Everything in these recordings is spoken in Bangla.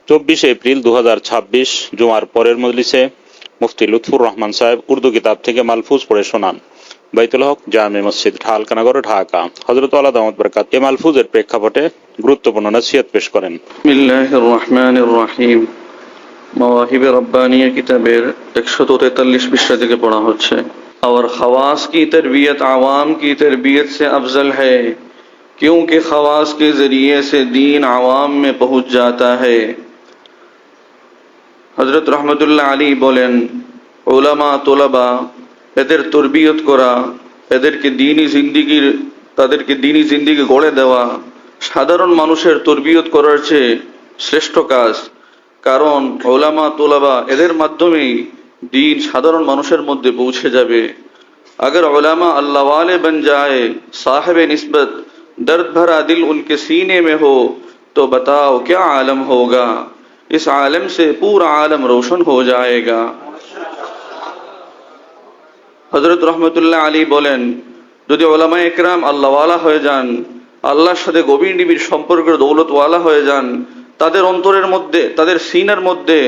24 এপ্রিল 2026 জুমার পরের মজলিসে মুফতি লুৎফুর রহমান সাহেব উর্দু কিতাব থেকে মালফুজ পড়ে শোনান। বাইতুল হক জামে মসজিদ, ঢালকানগর, ঢাকা। হযরত আলা দাওয়াত বরকাত এই মালফুজের প্রেক্ষাপটে গুরুত্বপূর্ণ নসিহত পেশ করেন। বিসমিল্লাহির রহমানির রহিম। মওয়াহিবে রব্বানিয়া কিতাবের 143 পৃষ্ঠা থেকে পড়া হচ্ছে। और खवास की तरबियत आवाम की तरबियत से अफजल है, क्योंकि खवास के जरिए से दीन आवाम में पहुंच जाता है। হযরত রহমতুল্লাহ আলী বলেন, উলামা তোলাবা এদের তরবিয়ত করা, তাদেরকে দ্বীনি জিন্দিগি গড়ে দেওয়া সাধারণ মানুষের তরবিয়ত করার চেয়ে শ্রেষ্ঠ কাজ। কারণ উলামা তোলাবা এদের মাধ্যমেই दीन साधारण মানুষের মধ্যে পৌঁছে যাবে। अगर उलमा अल्लाह वाले बन जाए, साहिब निस्बत दर्द भरा दिल उनके सीने में हो, तो बताओ क्या आलम होगा। इस आलम से पूरा आलम रोशन हो जाएगा। हजरत रहमतुल्लाह আলী বলেন, যদি উলামা একরাম আল্লাহওয়ালা হয়ে যান, আল্লাহর সাথে গভীর নিবিড় সম্পর্কের দৌলতওয়ালা হয়ে যান, তাদের অন্তরের মধ্যে, তাদের সিনার মধ্যে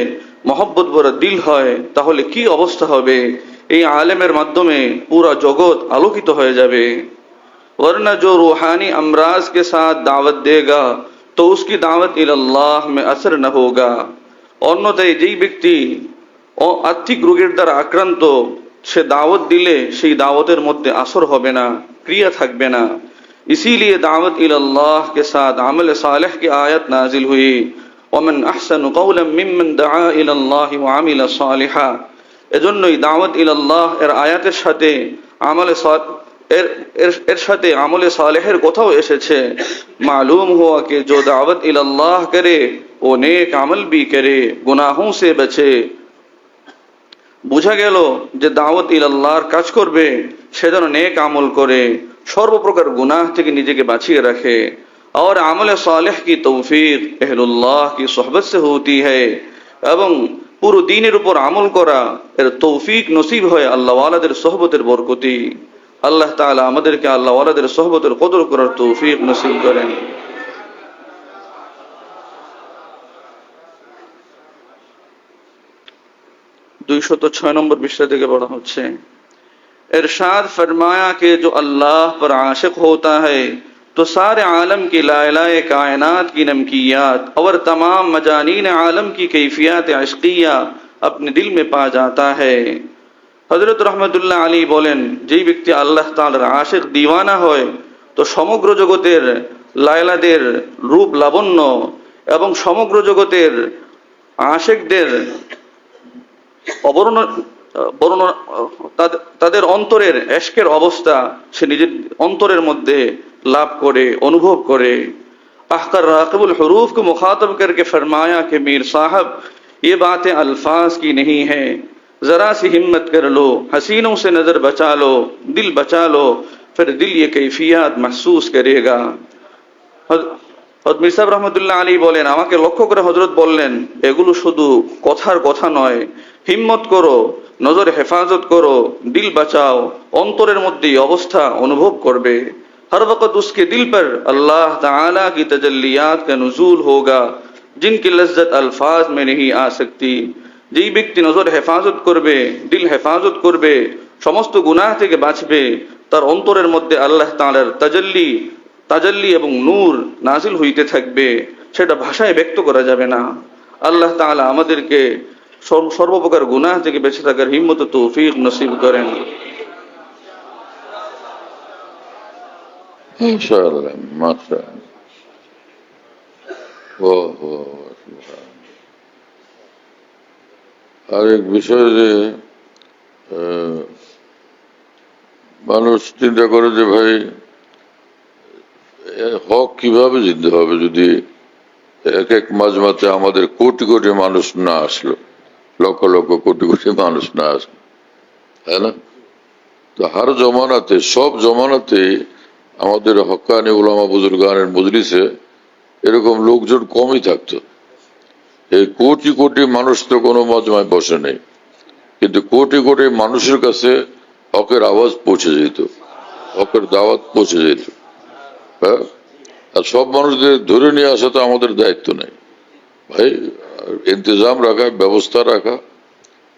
मोहब्बत भरा दिल है, ताहले की अवस्था होबे। এই आलेमेर माध्यमे पूरा जगत आलोकित हो जाबे। वरना जो रूहानी अमराज के साथ दावत देगा तो उसकी दावत इल्लाह में असर न होगा। अन्यथाय যেই ব্যক্তি আত্মিক রোগের দ্বারা আক্রান্ত, সে দাওয়াত দিলে সেই দাওয়াতের মধ্যে আসর হবে না, ক্রিয়া থাকবে না। इसीलिए दावत इल्लाह के साथ अमल सालेह की आयत नाजिल हुई, ওমান আহসানু কওলাম মিম্মান দাআ ইলাল্লাহি ওয়া আমিলা সালিহা। এজন্যই দাওয়াত ইলাল্লাহ এর আয়াতের সাথে এর সাথে আমলে সালেহের কথাও এসেছে। मालूम हुआ कि जो दावत इल्लाह करे वो नेक अमल भी करे, गुनाहों से बचे। বোঝা গেল যে দাওয়াত ইলাল্লাহর কাজ করবে সে যেন নেক আমল করে, সর্বপ্রকার গুনাহ থেকে নিজেকে বাঁচিয়ে রাখে। और अमल सालेह की तौफीक अहलुल्लाह की सोहबत से होती है। এবং পুরো দ্বীনের উপর আমল করা এর তৌফিক নসিব হয় আল্লাহওয়ালাদের সোহবতের বরকতি। আল্লাহ তাআলা আমাদেরকে আল্লাহওয়ালাদের সোহবতের কদর করার তৌফিক নসিব করেন। 206 নম্বর পৃষ্ঠা থেকে পড়া হচ্ছে। इरशाद फरमाया कि जो अल्लाह पर आशिक होता है तो सारे आलम की लाइलाए कायनात की नमकियात और तमाम मजानीन आलम की कैफियत इश्किया अपने दिल में पा जाता है। हजरत रहमतुल्लाह आली बोलें, जे व्यक्ति आल्लाह ताआलार आशिक दीवाना হয় তো সমগ্র জগতের লায়লাদের রূপ লাবণ্য এবং সমগ্র জগতের আশিকদের তাদের অন্তরের এশকের অবস্থা সে নিজের অন্তরের মধ্যে लाभ करे, अनुभव करे। अहकर राक़िबुल हुरूफ को मुखातब करके फरमाया कि मीर साहब ये बातें अल्फाज की नहीं है, जरा सी हिम्मत कर लो, हसीनों से नजर बचा लो, दिल बचा लो, फिर दिल ये कैफियत महसूस करेगा। मीर साहब रहमतुल्लाह आলী বলেন, আমাকে লক্ষ্য করে হযরত বললেন, এগুলো শুধু কথার কথা নয়, হিম্মত করো, নজর হেফাজত করো, দিল বাঁচাও, অন্তরের মধ্যে এই অবস্থা অনুভব করবে। हर वक्त उसके दिल पर अल्लाह ताला की तजल्लियात का नुज़ूल होगा जिनकी लज्जत अल्फाज में नहीं आ सकती। যেই ব্যক্তি নজর হেফাজত করবে, দিল হেফাজত করবে, সমস্ত গুনাহ থেকে বাঁচবে, তার অন্তরের মধ্যে আল্লাহ তাআলার তাজাল্লি এবং নূর নাজিল হইতে থাকবে, সেটা ভাষায় ব্যক্ত করা যাবে না। আল্লাহ তাআলা আমাদেরকে সর্বপ্রকার গুনাহ থেকে বেঁচে থাকার হিম্মত ও তৌফিক নসিব করেন। इंशाअल्लाह, माशाअल्लाह। আর এক বিষয় যে মানুষ চিন্তা করে যে ভাই হক কিভাবে জিততে হবে যদি এক এক মাজমাতে আমাদের কোটি কোটি মানুষ না আসলো, লক্ষ লক্ষ কোটি কোটি মানুষ না আসলো, তাই না? তো হার জমানাতে, সব জমানাতে আমাদের হক্কানি উলামা বুজুর্গানের মজলিসে এরকম লোকজন কমই থাকতো। এই কোটি কোটি মানুষ তো কোনো মজমায় বসে নেই, কিন্তু কোটি কোটি মানুষের কাছে হকের আওয়াজ পৌঁছে যেত, হকের দাওয়াত পৌঁছে যেত। হ্যাঁ, আর সব মানুষদের ধরে নিয়ে আসা তো আমাদের দায়িত্ব নেই। ভাই ইন্তজাম রাখা, ব্যবস্থা রাখা,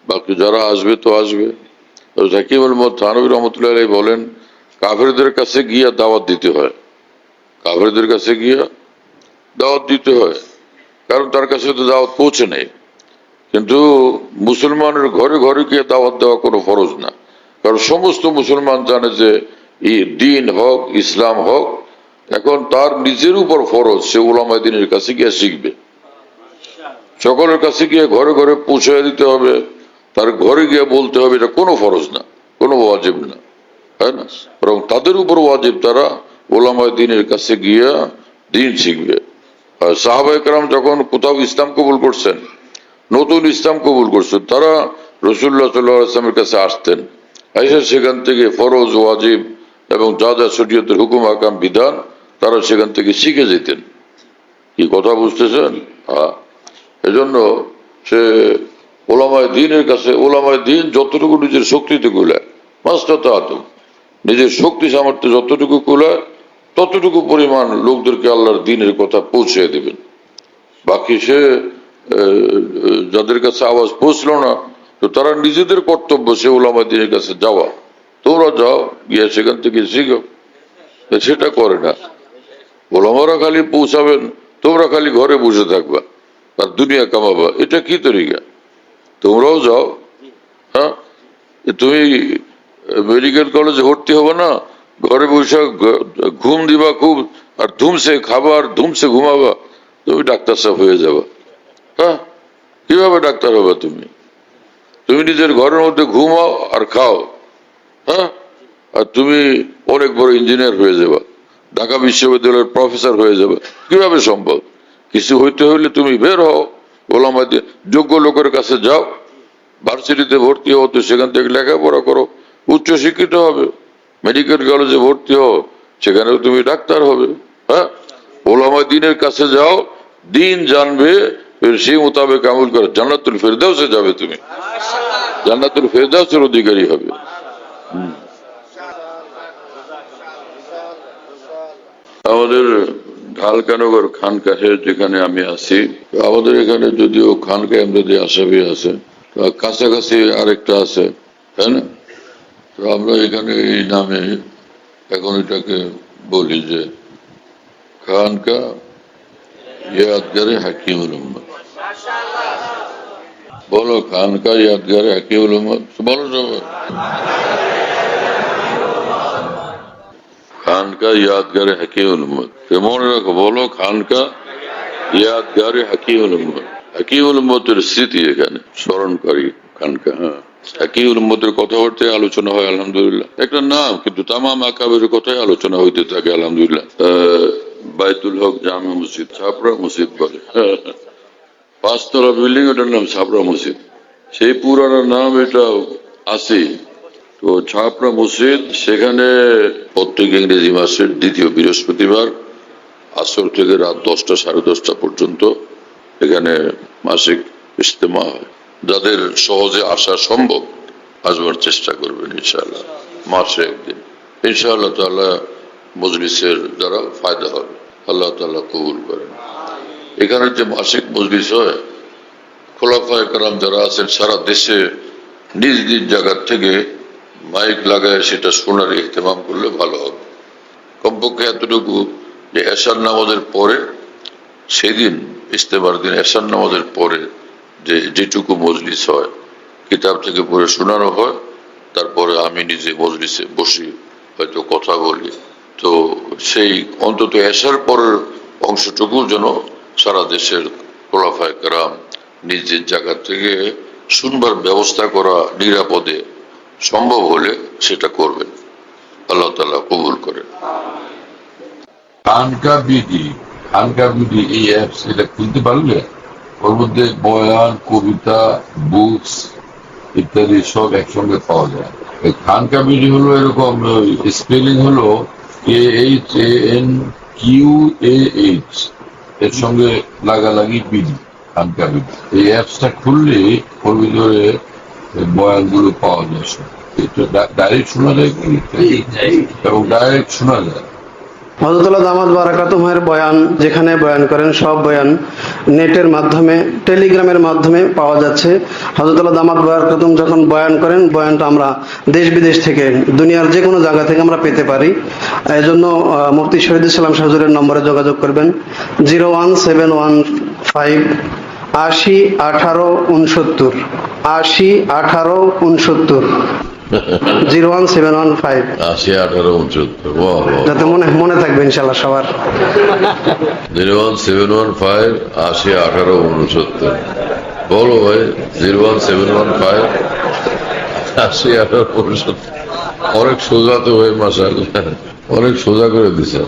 বাকি যারা আসবে তো আসবে। জাকিবুল মত থানভী রহমতুল্লাহ আলাইহি বলেন, কাফেরদের কাছে গিয়া দাওয়াত দিতে হয়, কাফেরদের কাছে গিয়া দাওয়াত দিতে হয়, কারণ তার কাছে তো দাওয়াত পৌঁছে নেই। কিন্তু মুসলমানের ঘরে ঘরে গিয়ে দাওয়াত দেওয়া কোনো ফরজ না, কারণ সমস্ত মুসলমান জানে যে এই দিন হোক, ইসলাম হোক, এখন তার নিজের উপর ফরজ, সে উলামায়ে দ্বীনের কাছে গিয়ে শিখবে। সকলের কাছে গিয়ে ঘরে ঘরে পৌঁছে দিতে হবে, তার ঘরে গিয়ে বলতে হবে, এটা কোনো ফরজ না, কোনো ওয়াজিব না, তাই না? বরং তাদের উপর ওয়াজিব, তারা উলামায়ে দ্বীনের কাছে গিয়া দিন শিখবে। আর সাহাবায়ে কেরাম যখন কোথাও ইসলাম কবুল করছেন, নতুন ইসলাম কবুল করছেন, তারা রাসূলুল্লাহ সাল্লাল্লাহু আলাইহি ওয়াসাল্লামের কাছে আসতেন, এসে সেখান থেকে ফরজ, ওয়াজিব এবং যা যা শরীয়তের হুকুম আকাম বিধান তারা সেখান থেকে শিখে যেতেন। কি কথা বুঝতেছেন? এজন্য সে ওলামায়ে দ্বীনের কাছে, ওলামায়ে দ্বীন যতটুকু নিজের শক্তিতে কুলায়, মাস্তাতাত, নিজের শক্তি সামর্থ্য যতটুকু কুলায় ততটুকু পরিমাণ লোকদেরকে আল্লাহর দ্বীনের কথা পৌঁছে দেবেন। বাকি সে যাদের কাছে আওয়াজ পৌঁছলো না, তো তারা নিজেদের কর্তব্য সে ওলামায়ে দ্বীনের কাছে যাওয়া, তোমরা যাও গিয়ে সেখান থেকে শিখো। সেটা করে না, ওলামারা খালি পৌঁছাবেন, তোমরা খালি ঘরে বসে থাকবা আর দুনিয়া কামাবা, এটা কি তরিকা? তোমরাও যাও। হ্যাঁ, তুমি মেডিকেল কলেজে ভর্তি হবে না, ঘরে বসে ঘুম দিবা খুব, আর ধুমসে খাবা আর ধুমসে ঘুমাবা, তুমি ডাক্তার সাহেব হয়ে যাবা। হ্যাঁ, কিভাবে ডাক্তার হবে তুমি? তুমি নিজের ঘরের মধ্যে ঘুমাও আর খাও, হ্যাঁ, আর তুমি অনেক বড় ইঞ্জিনিয়ার হয়ে যাবা, ঢাকা বিশ্ববিদ্যালয়ের প্রফেসর হয়ে যাবে। কিভাবে সম্ভব? কিছু হইতে হইলে তুমি বের হও, ওলামায়ে দ্বীন যোগ্য লোকের কাছে যাও, ভার্সিটিতে ভর্তি হও, তো সেখান থেকে লেখাপড়া করো, উচ্চ শিক্ষিত হবে। মেডিকেল কলেজে ভর্তি হও, সেখানেও তুমি ডাক্তার হবে। হ্যাঁ, ওলামায়ে দ্বীনের কাছে যাও, দিন জানবে, সেই মোতাবেক আমল করে জান্নাতুল ফেরদাউসে যাবে, তুমি জান্নাতুল ফেরদাউসের অধিকারী হবে। আমাদের ঢালকানগর খানকাহে যেখানে আমি আছি, আমাদের এখানে যদিও খানকা এমদাদি আসামি আছে, কাছাকাছি আরেকটা আছে, তাই না? তো আমরা এখানে এই নামে এখন এটাকে বলি যে খানকা ইয়াদগারে হাকিমুল উম্মত। বলো, খানকা ইয়াদগারে হাকিমুল উম্মত বলো সবাই। খানকা ইয়াদগারে হাকিমুল উম্মত, মনে রাখো, বলো খানকা ইয়াদগারে হাকিমুল উম্মত। হাকিমুল উম্মতের স্মৃতি এখানে স্মরণকারী খানকা। হ্যাঁ, হাকিমুল উম্মতের কথাবার্তা আলোচনা হয়, আলহামদুলিল্লাহ, একটা নাম, কিন্তু তামাম আকাবের কথাই আলোচনা হইতে থাকে, আলহামদুলিল্লাহ। বাইতুল হক জামে মসজিদ, ছাপড়া মসজিদ বলে, 5 তলা বিল্ডিং, ওটার নাম ছাপড়া মসজিদ। সেই পুরানো নাম এটা আছে। তো ছাপড়া মসজিদ, সেখানে প্রত্যেক ইংরেজি মাসের দ্বিতীয় বৃহস্পতিবার আসর থেকে রাত 10টা সাড়ে 10টা পর্যন্ত এখানে মাসিক ইজতেমা হয়। যাদের সহজে আসা সম্ভব আসবার চেষ্টা করবেন ইনশাআল্লাহ, মাসে একদিন ইনশাআল্লাহ তাআলা মজলিসের দ্বারা ফায়দা হবে, আল্লাহ তাআলা কবুল করেন। এখানে যে মাসিক মজলিস হয়, খোলাফায়ে কেরাম যারা আছেন সারা দেশে নিজ নিজ জায়গা থেকে মাইক লাগায় সেটা শোনার ইহতেমাম করলে ভালো হবে। কমপক্ষে এতটুকু যে এশার নামাজের পরে, সেদিন ইজতেমার দিন এশার নামাজের পরে যেটুকু মজলিস হয়, কিতাব থেকে পড়ে শোনানো হয়, তারপরে আমি নিজে মজলিসে বসি, হয়তো কথা বলি, তো সেই অন্তত এশার পরের অংশটুকু যেন সারা দেশের খোলাফায়ে কেরাম নিজের জায়গা থেকে শুনবার ব্যবস্থা করা নিরাপদে সম্ভব হলে সেটা করবেন, আল্লাহ তাআলা কবুল করেন। খানকা বিডি এই অ্যাপস, এটা খুলতে পারলে ওর মধ্যে বয়ান, কবিতা, বুকস ইত্যাদি সব একসঙ্গে পাওয়া যায়। খানকা বিডি হলো এরকম, স্পেলিং হলো KHANQAH, এর সঙ্গে লাগালাগি বিডি, খানকা বিডি। এই অ্যাপসটা খুললে ওর ভিতরে বয়ানগুলো পাওয়া যায়, এটা ডাইরেক্ট শোনা যায়, এবং ডাইরেক্ট শোনা যায়। হযরতুল্লাহ দামাত বারাকাতুহুর বয়ান যেখানে বয়ান করেন সব বয়ান নেটের মাধ্যমে টেলিগ্রামের মাধ্যমে পাওয়া যাচ্ছে। হযরতুল্লাহ দামাত বারাকাতুহু যখন বয়ান করেন বয়ানটা আমরা দেশ বিদেশ থেকে দুনিয়ার যে কোনো জায়গা থেকে আমরা পেতে পারি। এজন্য মুফতি শহীদুল ইসলাম হুজুরের নম্বরে যোগাযোগ করবেন 01715 80 18 69 80 18 69 01715 80 18 69 যাতে মনে থাকবে ইনশাআল্লাহ সবার। 01715 80 18 69। বলো ভাই 01715 80 18 69। অনেক সোজা তো ভাই, মাশাআল্লাহ অনেক সোজা করে দিছে।